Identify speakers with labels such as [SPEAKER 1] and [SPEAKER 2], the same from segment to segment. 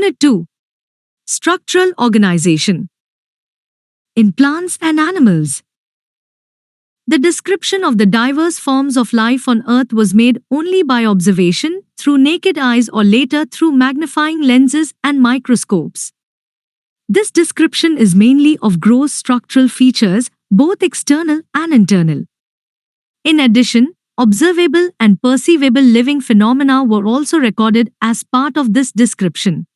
[SPEAKER 1] Unit 2. Structural Organization. In plants and animals. The description of the diverse forms of life on Earth was made only by observation, through naked eyes or later through magnifying lenses and microscopes. This description is mainly of gross structural features, both external and internal. In addition, observable and perceivable living phenomena were also recorded as part of this description.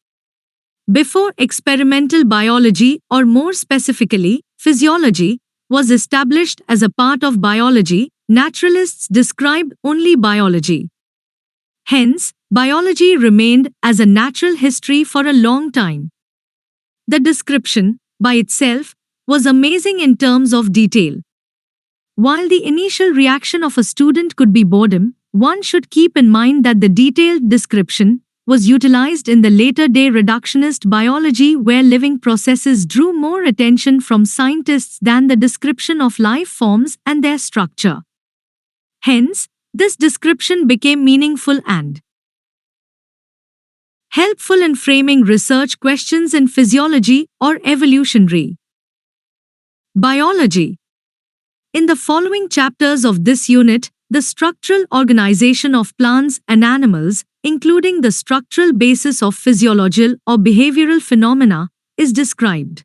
[SPEAKER 1] Before experimental biology, or more specifically, physiology, was established as a part of biology, naturalists described only biology. Hence, biology remained as a natural history for a long time. The description, by itself, was amazing in terms of detail. While the initial reaction of a student could be boredom, one should keep in mind that the detailed description was utilized in the later-day reductionist biology where living processes drew more attention from scientists than the description of life forms and their structure. Hence, this description became meaningful and helpful in framing research questions in physiology or evolutionary biology. In the following chapters of this unit, the structural organization of plants and animals, including the structural basis of physiological or behavioral phenomena, is described.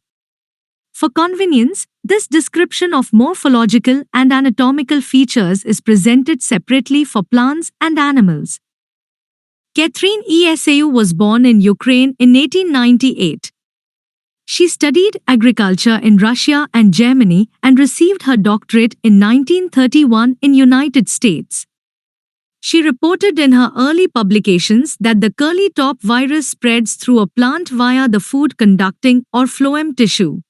[SPEAKER 1] For convenience, this description of morphological and anatomical features is presented separately for plants and animals. Catherine Esau was born in Ukraine in 1898. She studied agriculture in Russia and Germany and received her doctorate in 1931 in United States. She reported in her early publications that the curly top virus spreads through a plant via the food-conducting or phloem tissue.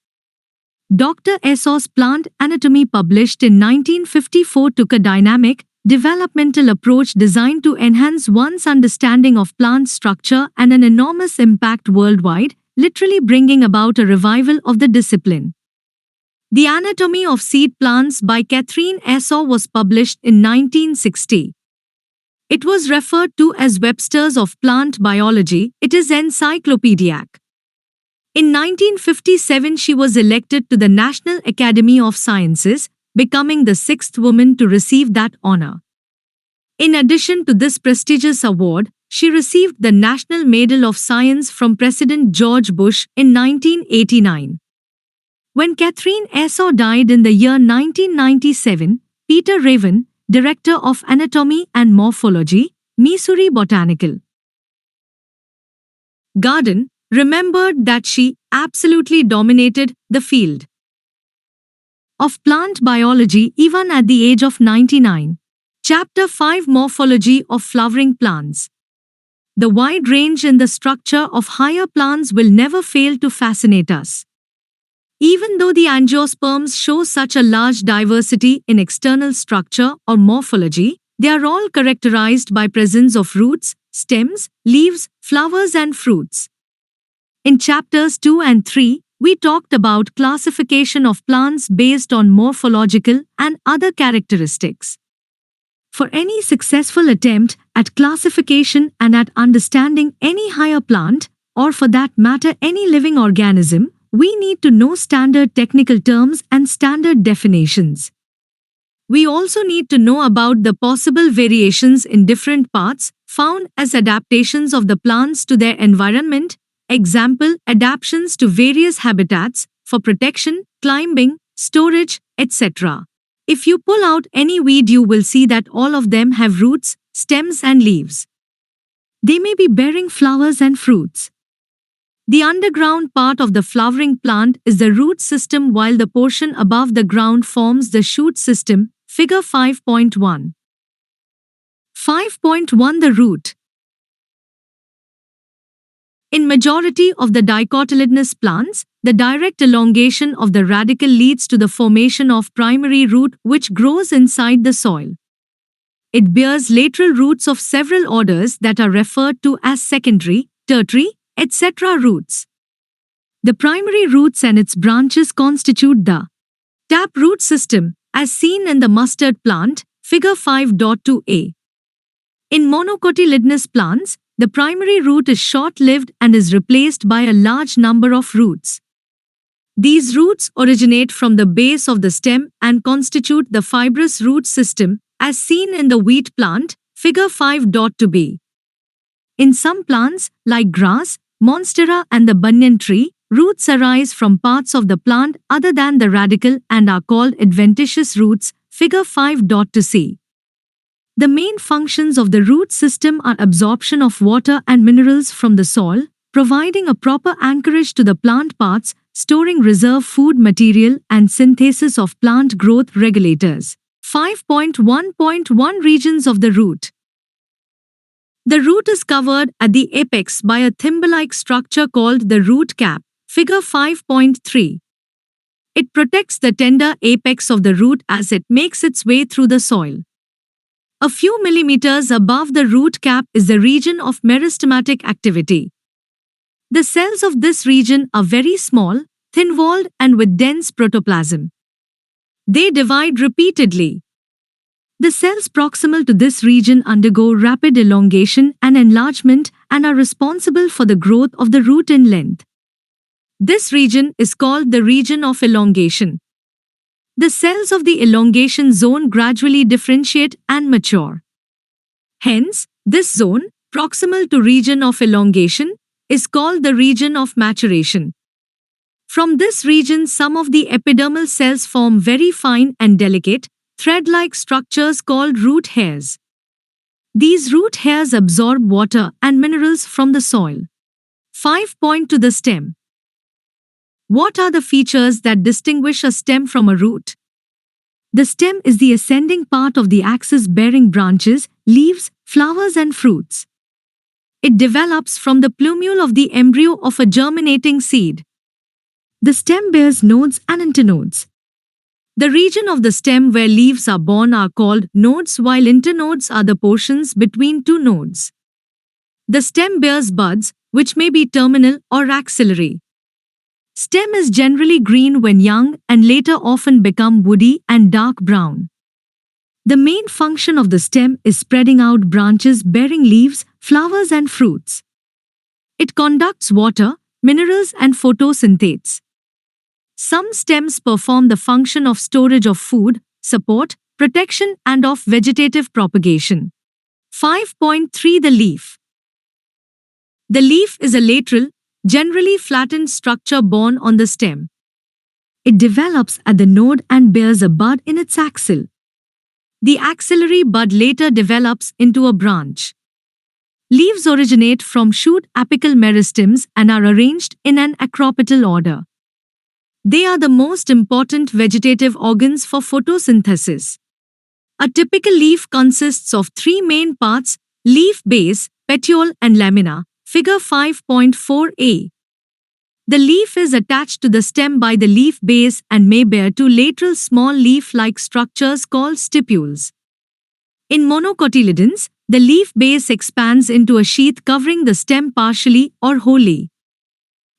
[SPEAKER 1] Dr. Esau's Plant Anatomy, published in 1954, took a dynamic, developmental approach designed to enhance one's understanding of plant structure and an enormous impact worldwide, literally bringing about a revival of the discipline. The Anatomy of Seed Plants by Catherine Esau was published in 1960. It was referred to as Webster's of Plant Biology. It is encyclopedic. In 1957, she was elected to the National Academy of Sciences, becoming the sixth woman to receive that honor. In addition to this prestigious award, she received the National Medal of Science from President George Bush in 1989. When Catherine Esau died in the year 1997, Peter Raven, Director of Anatomy and Morphology, Missouri Botanical Garden, remembered that she absolutely dominated the field of plant biology even at the age of 99. Chapter 5: Morphology of Flowering Plants. The wide range in the structure of higher plants will never fail to fascinate us. Even though the angiosperms show such a large diversity in external structure or morphology, they are all characterized by presence of roots, stems, leaves, flowers and fruits. In chapters 2 and 3, we talked about classification of plants based on morphological and other characteristics. For any successful attempt at classification and at understanding any higher plant, or for that matter any living organism, we need to know standard technical terms and standard definitions. We also need to know about the possible variations in different parts, found as adaptations of the plants to their environment, example, adaptations to various habitats, for protection, climbing, storage, etc. If you pull out any weed, you will see that all of them have roots, stems and leaves. They may be bearing flowers and fruits. The underground part of the flowering plant is the root system, while the portion above the ground forms the shoot system, figure 5.1. 5.1 The root. In majority of the dicotyledonous plants, the direct elongation of the radicle leads to the formation of primary root which grows inside the soil. It bears lateral roots of several orders that are referred to as secondary, tertiary, etc. roots. The primary roots and its branches constitute the taproot system, as seen in the mustard plant, figure 5.2a. In monocotyledonous plants, the primary root is short-lived and is replaced by a large number of roots. These roots originate from the base of the stem and constitute the fibrous root system, as seen in the wheat plant, figure 5.2b. In some plants, like grass, monstera and the banyan tree, roots arise from parts of the plant other than the radicle and are called adventitious roots, figure 5.2c. The main functions of the root system are absorption of water and minerals from the soil, providing a proper anchorage to the plant parts, storing reserve food material and synthesis of plant growth regulators. 5.1.1 Regions of the root. The root is covered at the apex by a thimble-like structure called the root cap, figure 5.3. It protects the tender apex of the root as it makes its way through the soil. A few millimeters above the root cap is the region of meristematic activity. The cells of this region are very small, thin-walled and with dense protoplasm. They divide repeatedly. The cells proximal to this region undergo rapid elongation and enlargement and are responsible for the growth of the root in length. This region is called the region of elongation. The cells of the elongation zone gradually differentiate and mature. Hence, this zone, proximal to region of elongation, is called the region of maturation. From this region, some of the epidermal cells form very fine and delicate, thread-like structures called root hairs. These root hairs absorb water and minerals from the soil. 5. Point to the stem. What are the features that distinguish a stem from a root? The stem is the ascending part of the axis bearing branches, leaves, flowers and fruits. It develops from the plumule of the embryo of a germinating seed. The stem bears nodes and internodes. The region of the stem where leaves are born are called nodes, while internodes are the portions between two nodes. The stem bears buds, which may be terminal or axillary. Stem is generally green when young and later often become woody and dark brown. The main function of the stem is spreading out branches bearing leaves, flowers and fruits. It conducts water, minerals and photosynthesis. Some stems perform the function of storage of food, support, protection and of vegetative propagation. 5.3 The leaf. The leaf is a lateral, generally flattened structure borne on the stem. It develops at the node and bears a bud in its axil. The axillary bud later develops into a branch. Leaves originate from shoot apical meristems and are arranged in an acropetal order. They are the most important vegetative organs for photosynthesis. A typical leaf consists of three main parts: leaf base, petiole and lamina, figure 5.4a. The leaf is attached to the stem by the leaf base and may bear two lateral small leaf-like structures called stipules. In monocotyledons, the leaf base expands into a sheath covering the stem partially or wholly.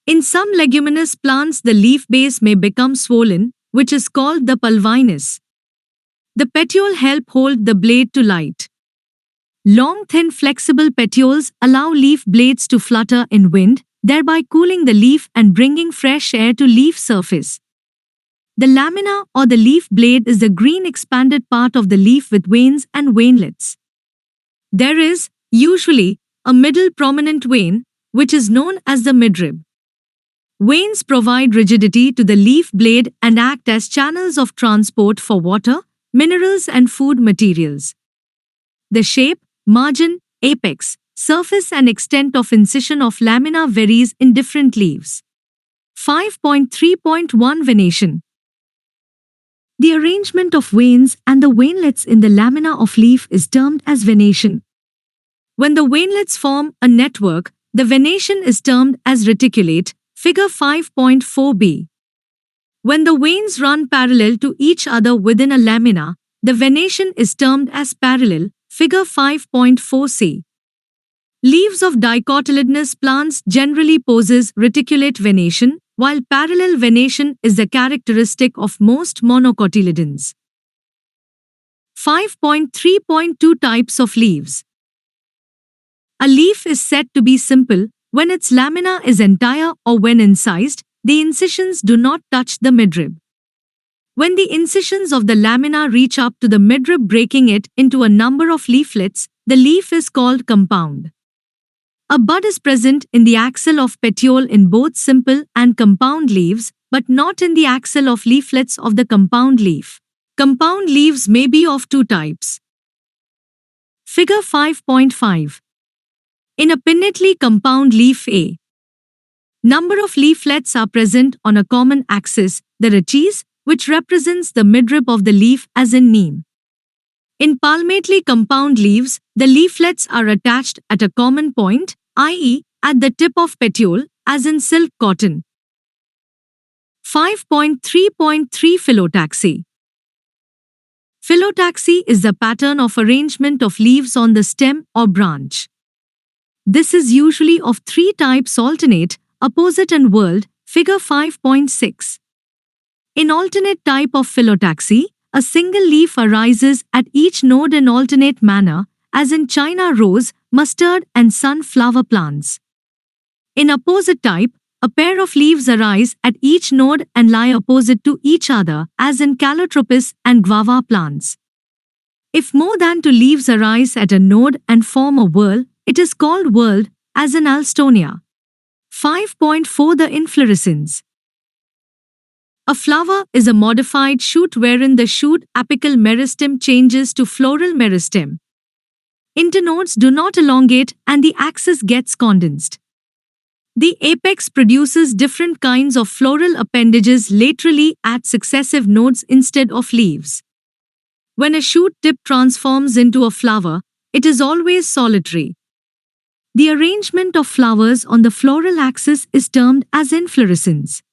[SPEAKER 1] In some leguminous plants, the leaf base may become swollen, which is called the pulvinus. The petiole help hold the blade to light. Long, thin, flexible petioles allow leaf blades to flutter in wind, thereby cooling the leaf and bringing fresh air to leaf surface. The lamina or the leaf blade is the green expanded part of the leaf with veins and veinlets. There is, usually, a middle prominent vein, which is known as the midrib. Veins provide rigidity to the leaf blade and act as channels of transport for water, minerals and food materials. The shape, margin, apex, surface and extent of incision of lamina varies in different leaves. 5.3.1 Venation. The arrangement of veins and the veinlets in the lamina of leaf is termed as venation. When the veinlets form a network, the venation is termed as reticulate, figure 5.4b. When the veins run parallel to each other within a lamina, the venation is termed as parallel, figure 5.4c. Leaves of dicotyledonous plants generally possess reticulate venation, while parallel venation is the characteristic of most monocotyledons. 5.3.2 Types of leaves. A leaf is said to be simple when its lamina is entire or when incised, the incisions do not touch the midrib. When the incisions of the lamina reach up to the midrib, breaking it into a number of leaflets, the leaf is called compound. A bud is present in the axil of petiole in both simple and compound leaves, but not in the axil of leaflets of the compound leaf. Compound leaves may be of two types. Figure 5.5. In a pinnately compound leaf A, number of leaflets are present on a common axis, the rachis, which represents the midrib of the leaf as in neem. In palmately compound leaves, the leaflets are attached at a common point, i.e., at the tip of petiole, as in silk cotton. 5.3.3 Phyllotaxy. Phyllotaxy is the pattern of arrangement of leaves on the stem or branch. This is usually of three types: alternate, opposite and whorled, figure 5.6. In alternate type of phyllotaxy, a single leaf arises at each node in alternate manner, as in China rose, mustard and sunflower plants. In opposite type, a pair of leaves arise at each node and lie opposite to each other, as in Calotropis and guava plants. If more than two leaves arise at a node and form a whorl, it is called whorled, as in Alstonia. 5.4 The inflorescence. A flower is a modified shoot wherein the shoot apical meristem changes to floral meristem. Internodes do not elongate and the axis gets condensed. The apex produces different kinds of floral appendages laterally at successive nodes instead of leaves. When a shoot tip transforms into a flower, it is always solitary. The arrangement of flowers on the floral axis is termed as inflorescence.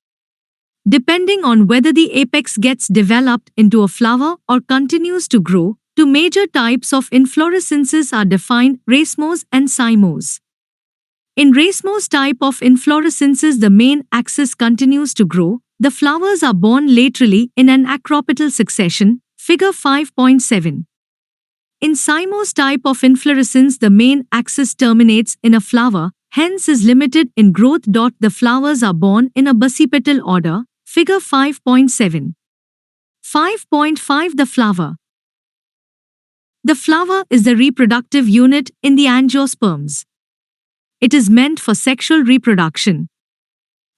[SPEAKER 1] Depending on whether the apex gets developed into a flower or continues to grow, two major types of inflorescences are defined: racemose and cymose. In racemose type of inflorescences, the main axis continues to grow. The flowers are borne laterally in an acropetal succession, figure 5.7. In cymose type of inflorescence, the main axis terminates in a flower, hence is limited in growth. The flowers are borne in a basipetal order, figure 5.7. 5.5 The flower. The flower is the reproductive unit in the angiosperms. It is meant for sexual reproduction.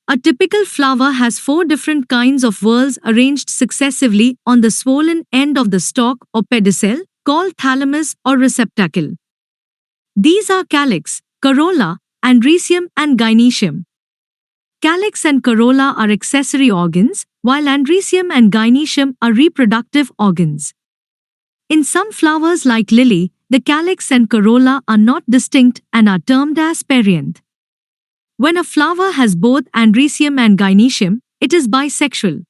[SPEAKER 1] A typical flower has four different kinds of whorls arranged successively on the swollen end of the stalk or pedicel, called thalamus or receptacle. These are calyx, corolla, andrecium and gynoecium. Calyx and corolla are accessory organs, while andrecium and gynoecium are reproductive organs. In some flowers like lily, the calyx and corolla are not distinct and are termed as perianth. When a flower has both andrecium and gynoecium, it is bisexual.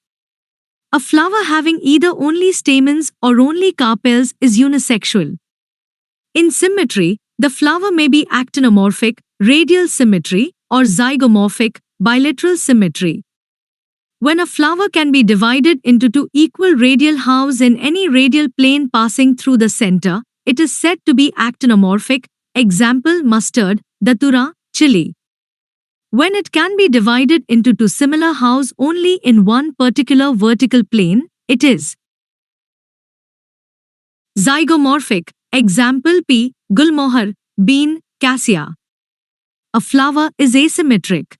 [SPEAKER 1] A flower having either only stamens or only carpels is unisexual. In symmetry, the flower may be actinomorphic, radial symmetry, or zygomorphic, bilateral symmetry. When a flower can be divided into two equal radial halves in any radial plane passing through the center, it is said to be actinomorphic, example mustard, datura, chili. When it can be divided into two similar halves only in one particular vertical plane, it is zygomorphic, example pea, gulmohar, bean, cassia. A flower is asymmetric.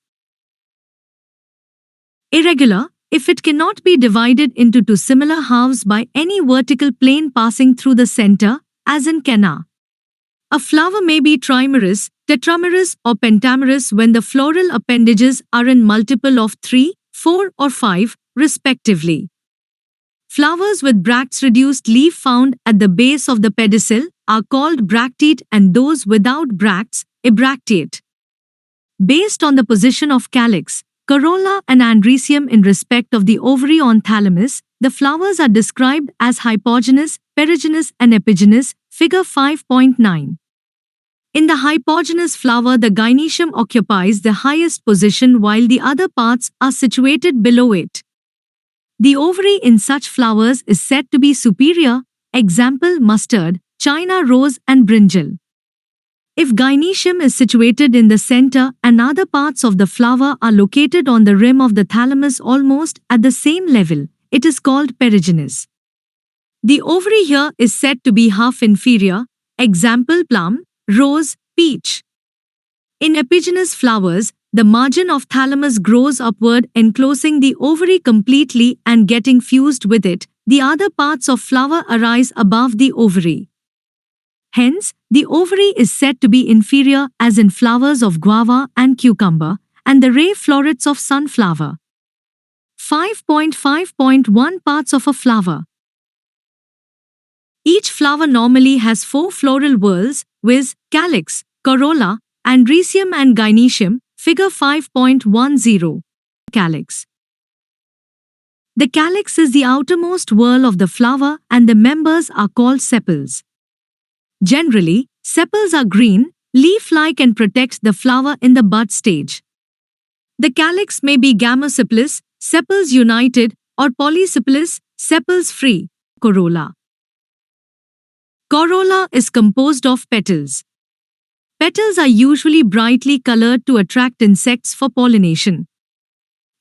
[SPEAKER 1] Irregular, if it cannot be divided into two similar halves by any vertical plane passing through the center, as in canna. A flower may be trimerous, tetramerous or pentamerous when the floral appendages are in multiple of 3, 4 or 5, respectively. Flowers with bracts reduced leaf found at the base of the pedicel are called bracteate and those without bracts, abracteate. Based on the position of calyx, corolla and andrecium in respect of the ovary on thalamus, the flowers are described as hypogynous, perigynous and epigynous, figure 5.9. In the hypogynous flower, the gynoecium occupies the highest position while the other parts are situated below it. The ovary in such flowers is said to be superior, example mustard, China rose and brinjal. If gynoecium is situated in the center and other parts of the flower are located on the rim of the thalamus almost at the same level, it is called perigynous. The ovary here is said to be half inferior, example plum, rose, peach. In epigynous flowers, the margin of thalamus grows upward, enclosing the ovary completely and getting fused with it. The other parts of flower arise above the ovary. Hence, the ovary is said to be inferior as in flowers of guava and cucumber, and the ray florets of sunflower. 5.5.1 Parts of a flower. Each flower normally has 4 floral whorls, viz., calyx, corolla, and rhizome and gynoecium, figure 5.10. Calyx. The calyx is the outermost whorl of the flower and the members are called sepals. Generally, sepals are green, leaf-like and protect the flower in the bud stage. The calyx may be gamosepalous, sepals united, or polysepalous, sepals free. Corolla. Corolla is composed of petals. Petals are usually brightly colored to attract insects for pollination.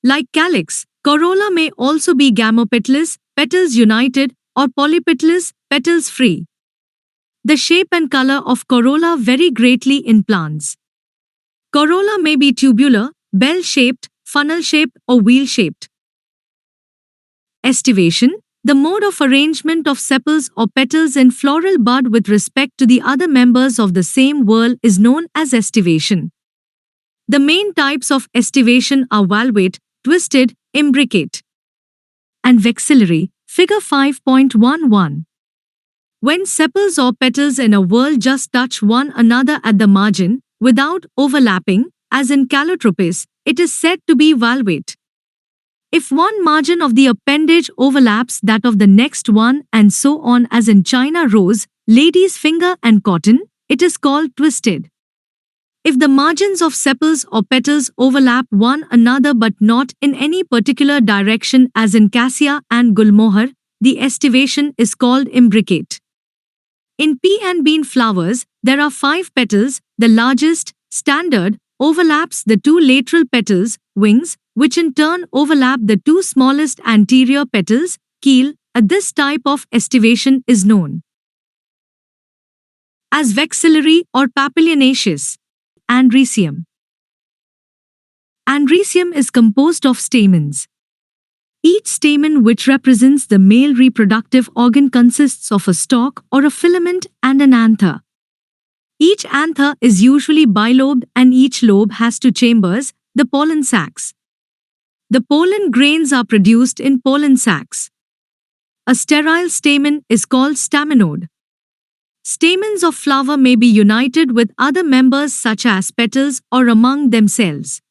[SPEAKER 1] Like calyx, corolla may also be gamopetalous, petals united, or polypetalous, petals free. The shape and color of corolla vary greatly in plants. Corolla may be tubular, bell-shaped, funnel-shaped, or wheel-shaped. Estivation, the mode of arrangement of sepals or petals in floral bud with respect to the other members of the same whorl is known as estivation. The main types of estivation are valvate, twisted, imbricate, and vexillary, figure 5.11. When sepals or petals in a whorl just touch one another at the margin, without overlapping, as in calotropis, it is said to be valvate. If one margin of the appendage overlaps that of the next one and so on as in China rose, lady's finger and cotton, it is called twisted. If the margins of sepals or petals overlap one another but not in any particular direction as in cassia and gulmohar, the estivation is called imbricate. In pea and bean flowers, there are 5 petals. The largest, standard, overlaps the 2 lateral petals, wings, which in turn overlap the 2 smallest anterior petals, keel. This type of estivation is known as vexillary or papilionaceous. Andrecium. Andrecium is composed of stamens. Each stamen, which represents the male reproductive organ, consists of a stalk or a filament and an anther. Each anther is usually bilobed and each lobe has 2 chambers, the pollen sacs. The pollen grains are produced in pollen sacs. A sterile stamen is called staminode. Stamens of flower may be united with other members such as petals or among themselves.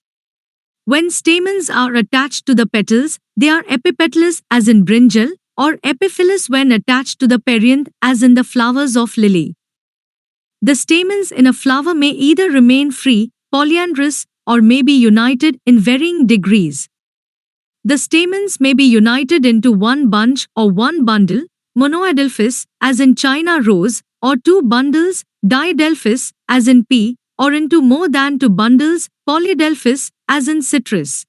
[SPEAKER 1] When stamens are attached to the petals, they are epipetalous as in brinjal, or epiphyllous when attached to the perianth as in the flowers of lily. The stamens in a flower may either remain free, polyandrous, or may be united in varying degrees. The stamens may be united into one bunch or one bundle, monoadelphous, as in China rose, or 2 bundles, diadelphous, as in pea, or into more than 2 bundles, polyadelphous, as in citrus.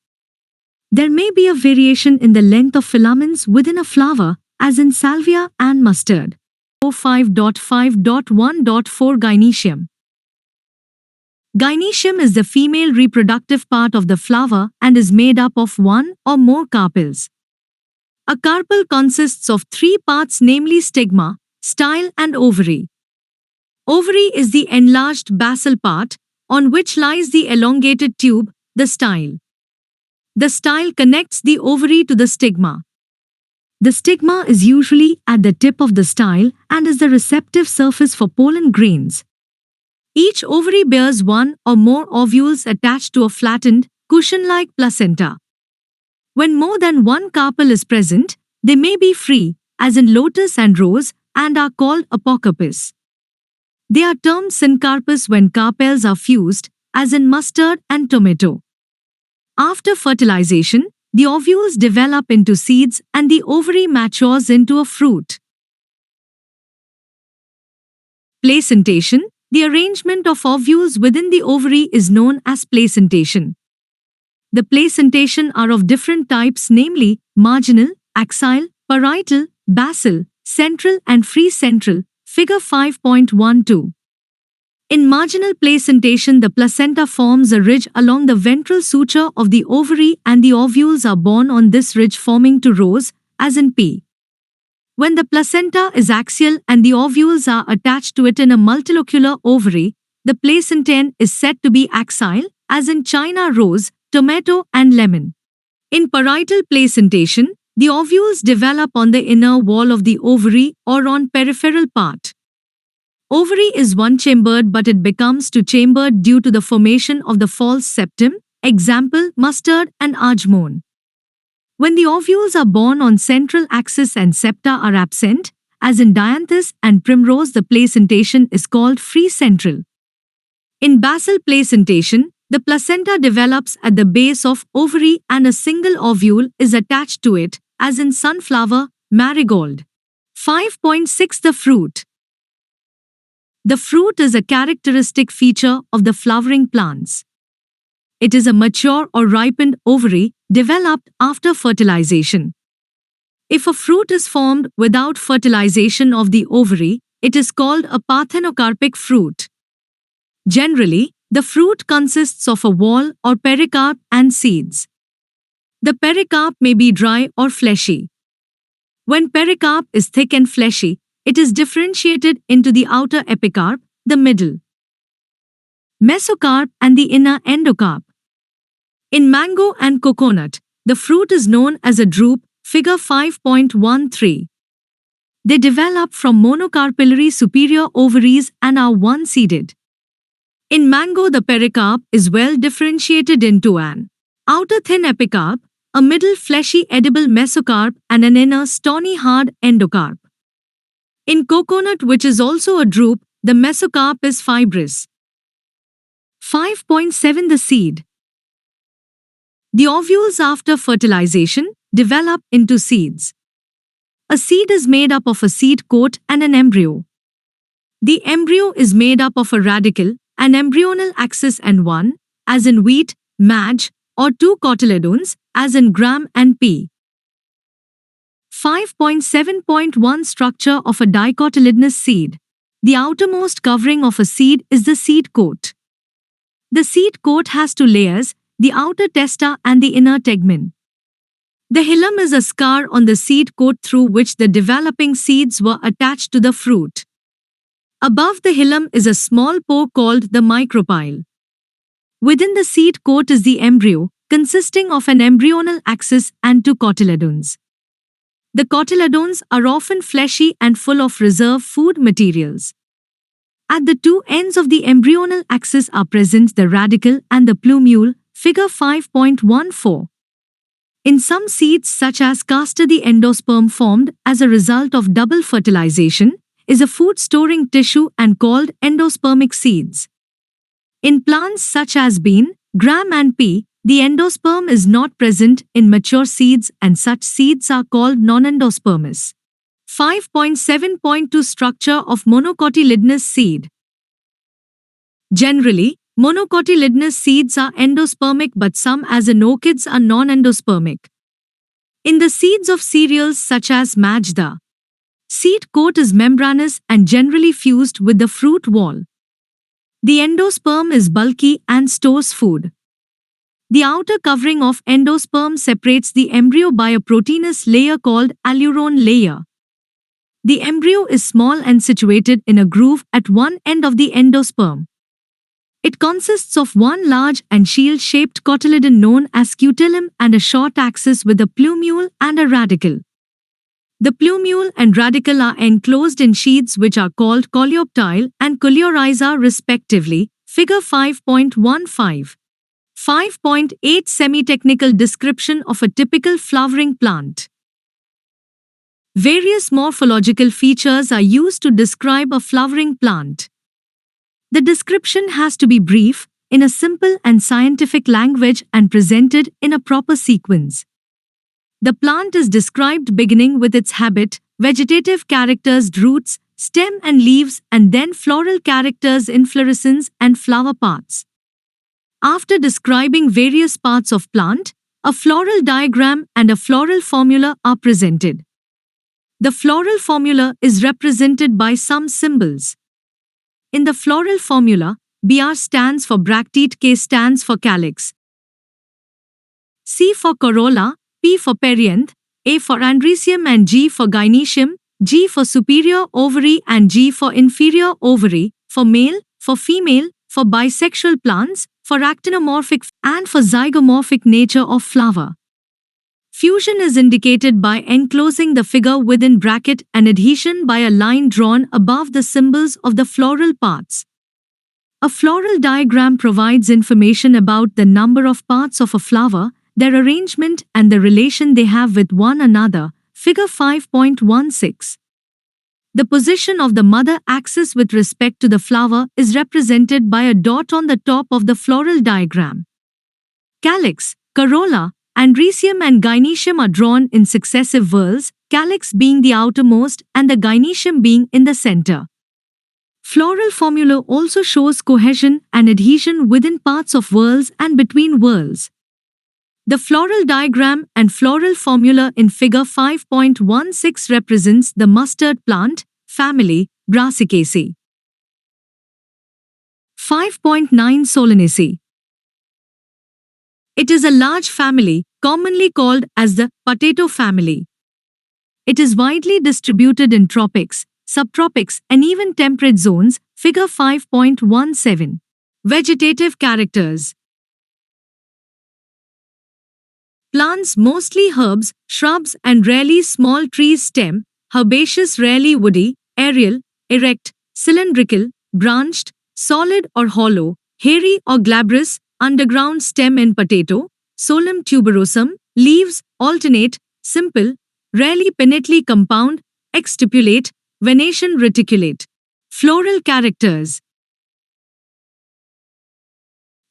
[SPEAKER 1] There may be a variation in the length of filaments within a flower, as in salvia and mustard. 5.5.1.4 Gynoecium. Gynoecium is the female reproductive part of the flower and is made up of 1 or more carpels. A carpel consists of 3 parts, namely stigma, style and ovary. Ovary is the enlarged basal part, on which lies the elongated tube, the style. The style connects the ovary to the stigma. The stigma is usually at the tip of the style and is the receptive surface for pollen grains. Each ovary bears 1 or more ovules attached to a flattened, cushion-like placenta. When more than 1 carpel is present, they may be free, as in lotus and rose, and are called apocarpous. They are termed syncarpous when carpels are fused, as in mustard and tomato. After fertilization, the ovules develop into seeds and the ovary matures into a fruit. Placentation. The arrangement of ovules within the ovary is known as placentation. The placentation are of different types, namely marginal, axial, parietal, basal, central and free central, figure 5.12. In marginal placentation, the placenta forms a ridge along the ventral suture of the ovary and the ovules are borne on this ridge forming two rows, as in P. When the placenta is axial and the ovules are attached to it in a multilocular ovary, the placentae is said to be axile, as in China rose, tomato and lemon. In parietal placentation, the ovules develop on the inner wall of the ovary or on peripheral part. Ovary is one-chambered but it becomes two-chambered due to the formation of the false septum, example mustard and ajmon. When the ovules are borne on central axis and septa are absent, as in dianthus and primrose, the placentation is called free central. In basal placentation, the placenta develops at the base of ovary and a single ovule is attached to it, as in sunflower, marigold. 5.6 The fruit. The fruit is a characteristic feature of the flowering plants. It is a mature or ripened ovary developed after fertilization. If a fruit is formed without fertilization of the ovary, it is called a parthenocarpic fruit. Generally, the fruit consists of a wall or pericarp and seeds. The pericarp may be dry or fleshy. When pericarp is thick and fleshy, it is differentiated into the outer epicarp, the middle mesocarp and the inner endocarp. In mango and coconut, the fruit is known as a drupe, figure 5.13. They develop from monocarpillary superior ovaries and are one-seeded. In mango, the pericarp is well differentiated into an outer thin epicarp, a middle fleshy edible mesocarp and an inner stony hard endocarp. In coconut, which is also a drupe, the mesocarp is fibrous. 5.7 The seed. The ovules after fertilization develop into seeds. A seed is made up of a seed coat and an embryo. The embryo is made up of a radicle, an embryonal axis and one, as in wheat, maize, or two cotyledons, as in gram and pea. 5.7.1 Structure of a dicotyledonous seed. The outermost covering of a seed is the seed coat. The seed coat has two layers, the outer testa and the inner tegmen. The hilum is a scar on the seed coat through which the developing seeds were attached to the fruit. Above the hilum is a small pore called the micropyle. Within the seed coat is the embryo, consisting of an embryonal axis and two cotyledons. The cotyledons are often fleshy and full of reserve food materials. At the two ends of the embryonal axis are present the radicle and the plumule, figure 5.14. In some seeds such as castor, the endosperm formed as a result of double fertilization is a food-storing tissue and called endospermic seeds. In plants such as bean, gram and pea, the endosperm is not present in mature seeds and such seeds are called non-endospermous. 5.7.2 Structure of monocotyledonous seed. Generally, monocotyledonous seeds are endospermic but some as in orchids are non-endospermic. In the seeds of cereals such as maize, the seed coat is membranous and generally fused with the fruit wall. The endosperm is bulky and stores food. The outer covering of endosperm separates the embryo by a proteinous layer called aleuron layer. The embryo is small and situated in a groove at one end of the endosperm. It consists of one large and shield-shaped cotyledon known as scutellum and a short axis with a plumule and a radicle. The plumule and radicle are enclosed in sheaths which are called coleoptile and coleorhiza respectively, figure 5.15. 5.8 Semi-technical description of a typical flowering plant. Various morphological features are used to describe a flowering plant. The description has to be brief, in a simple and scientific language and presented in a proper sequence. The plant is described beginning with its habit, vegetative characters, roots, stem and leaves, and then floral characters, inflorescence, and flower parts. After describing various parts of plant, a floral diagram and a floral formula are presented. The floral formula is represented by some symbols. In the floral formula, BR stands for bracteate, K stands for calyx, C for corolla, P for perianth, A for andrecium and G for gynoecium, G for superior ovary and G for inferior ovary, for male, for female, for bisexual plants, for actinomorphic and for zygomorphic nature of flower. Fusion is indicated by enclosing the figure within bracket and adhesion by a line drawn above the symbols of the floral parts. A floral diagram provides information about the number of parts of a flower, their arrangement and the relation they have with one another. Figure 5.16. The position of the mother axis with respect to the flower is represented by a dot on the top of the floral diagram. Calyx, corolla, andrecium and gynoecium are drawn in successive whorls, calyx being the outermost and the gynoecium being in the center. Floral formula also shows cohesion and adhesion within parts of whorls and between whorls. The floral diagram and floral formula in figure 5.16 represents the mustard plant, family, Brassicaceae. 5.9 Solanaceae. It is a large family, commonly called as the potato family. It is widely distributed in tropics, subtropics and even temperate zones. Figure 5.17. Vegetative characters. Plants mostly herbs, shrubs and rarely small trees. Stem, herbaceous, rarely woody, aerial, erect, cylindrical, branched, solid or hollow, hairy or glabrous. Underground stem in potato. Solum tuberosum. Leaves, alternate, simple, rarely pinnately compound, exstipulate, venation reticulate. Floral characters.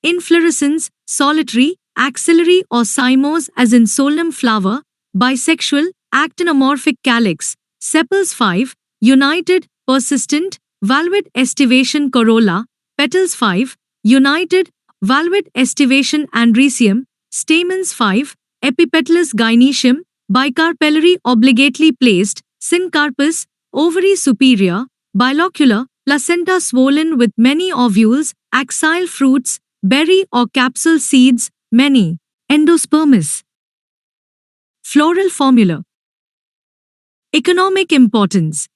[SPEAKER 1] Inflorescence, solitary, axillary or cymose as in Solum flower, bisexual, actinomorphic calyx, sepals 5, united, persistent, valved estivation corolla, petals 5, united, valved estivation andrecium, stamens 5, epipetalous gynoecium, bicarpellary obligately placed, syncarpous, ovary superior, bilocular, placenta swollen with many ovules, axile fruits, berry or capsule seeds, many, endospermous. Floral formula. Economic importance.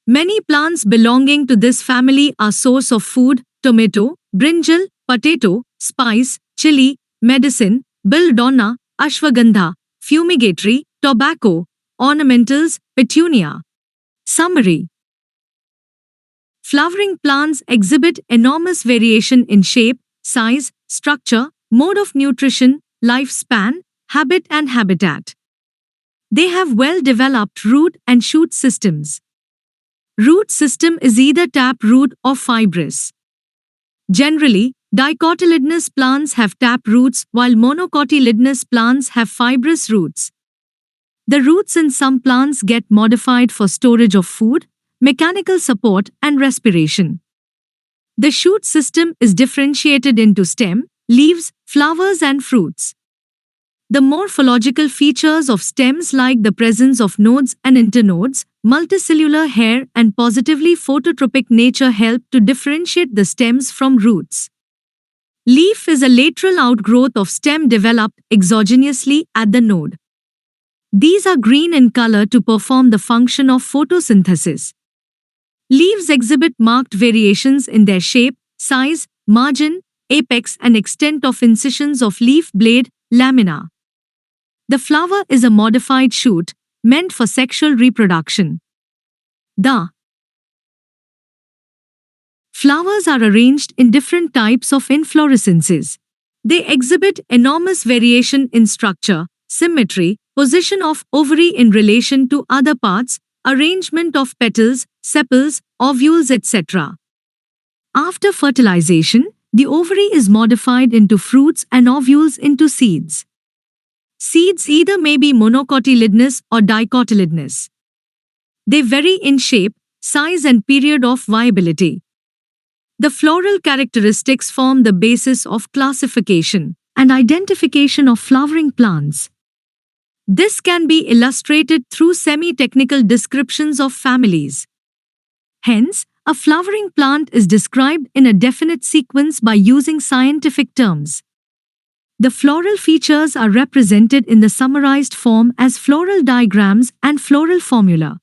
[SPEAKER 1] Many plants belonging to this family are source of food: tomato, brinjal, potato, spice, chili, medicine, belladonna, ashwagandha, fumigatory, tobacco, ornamentals, petunia. Summary. Flowering plants exhibit enormous variation in shape, size, structure, mode of nutrition, lifespan, habit and habitat. They have well-developed root and shoot systems. Root system is either tap root or fibrous. Generally, dicotyledonous plants have tap roots while monocotyledonous plants have fibrous roots. The roots in some plants get modified for storage of food, mechanical support and respiration. The shoot system is differentiated into stem, leaves, flowers and fruits. The morphological features of stems like the presence of nodes and internodes, multicellular hair and positively phototropic nature help to differentiate the stems from roots. Leaf is a lateral outgrowth of stem developed exogenously at the node. These are green in color to perform the function of photosynthesis. Leaves exhibit marked variations in their shape, size, margin, apex and extent of incisions of leaf blade, lamina. The flower is a modified shoot, meant for sexual reproduction. The flowers are arranged in different types of inflorescences. They exhibit enormous variation in structure, symmetry, position of ovary in relation to other parts, arrangement of petals, sepals, ovules, etc. After fertilization, the ovary is modified into fruits and ovules into seeds. Seeds either may be monocotyledonous or dicotyledonous. They vary in shape, size, and period of viability. The floral characteristics form the basis of classification and identification of flowering plants. This can be illustrated through semi-technical descriptions of families. Hence, a flowering plant is described in a definite sequence by using scientific terms. The floral features are represented in the summarized form as floral diagrams and floral formula.